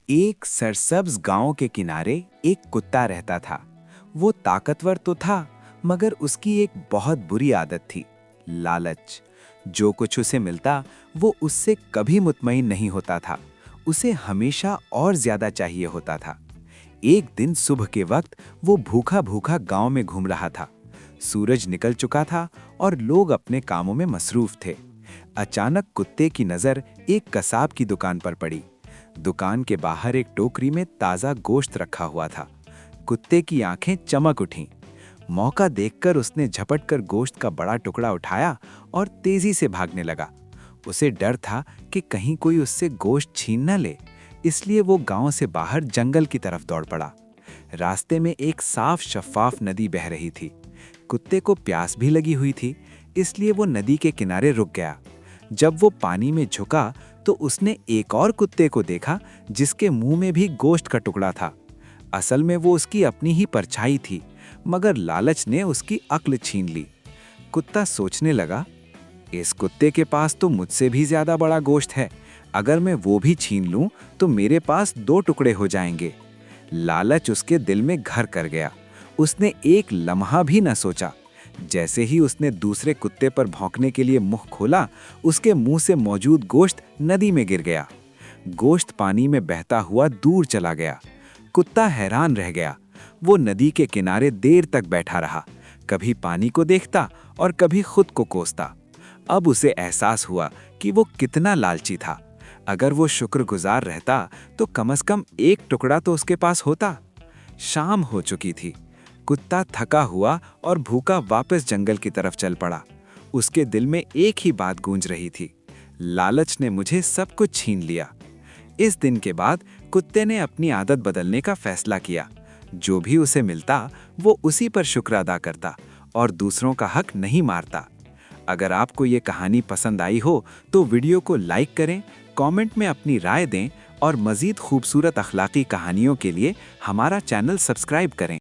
एक सरसब्ज गांव के किनारे एक कुत्ता रहता था। वो ताकतवर तो था, मगर उसकी एक बहुत बुरी आदत थी, लालच। जो कुछ उसे मिलता, वो उससे कभी मुतमईन नहीं होता था। उसे हमेशा और ज्यादा चाहिए होता था। एक दिन सुबह के वक्त वो भूखा भूखा गांव में घूम रहा था। सूरज निकल चुका था और लोग अपने कामों में मसरूफ थे। अचानक कुत्ते की नजर एक कसाब की दुकान पर पड़ी। दुकान के बाहर एक टोकरी में ताजा गोश्त रखा हुआ था। कुत्ते की आंखें चमक उठीं। मौका देखकर उसने झपटकर गोश्त का बड़ा टुकड़ा उठाया और तेजी से भागने लगा। उसे डर था कि कहीं कोई उससे गोश्त छीन न ले, इसलिए वो गांव से बाहर जंगल की तरफ दौड़ पड़ा। रास्ते में एक साफ शफाफ नदी बह रही थी। कुत्ते को प्यास भी लगी हुई थी, इसलिए वो नदी के किनारे रुक गया। जब वो पानी में झुका तो उसने एक और कुत्ते को देखा जिसके मुंह में भी गोश्त का टुकड़ा था। असल में वो उसकी अपनी ही परछाई थी, मगर लालच ने उसकी अक्ल छीन ली। कुत्ता सोचने लगा, इस कुत्ते के पास तो मुझसे भी ज्यादा बड़ा गोश्त है। अगर मैं वो भी छीन लूं तो मेरे पास दो टुकड़े हो जाएंगे। लालच उसके दिल में घर कर गया। उसने एक लम्हा भी न सोचा। जैसे ही उसने दूसरे कुत्ते पर भौंकने के लिए मुंह खोला, उसके मुंह से मौजूद गोश्त नदी में गिर गया। गोश्त पानी में बहता हुआ दूर चला गया। कुत्ता हैरान रह गया। वो नदी के किनारे देर तक बैठा रहा, कभी पानी को देखता और कभी खुद को कोसता। अब उसे एहसास हुआ कि वो कितना लालची था। अगर वो शुक्रगुजार रहता तो कम से कम एक टुकड़ा तो उसके पास होता। शाम हो चुकी थी। कुत्ता थका हुआ और भूखा वापस जंगल की तरफ चल पड़ा। उसके दिल में एक ही बात गूंज रही थी, लालच ने मुझे सब कुछ छीन लिया। इस दिन के बाद कुत्ते ने अपनी आदत बदलने का फैसला किया। जो भी उसे मिलता वो उसी पर शुक्र अदा करता और दूसरों का हक नहीं मारता। अगर आपको ये कहानी पसंद आई हो तो वीडियो को लाइक करें, कमेंट में अपनी राय दें और मज़ीद खूबसूरत अखलाकी कहानियों के लिए हमारा चैनल सब्सक्राइब करें।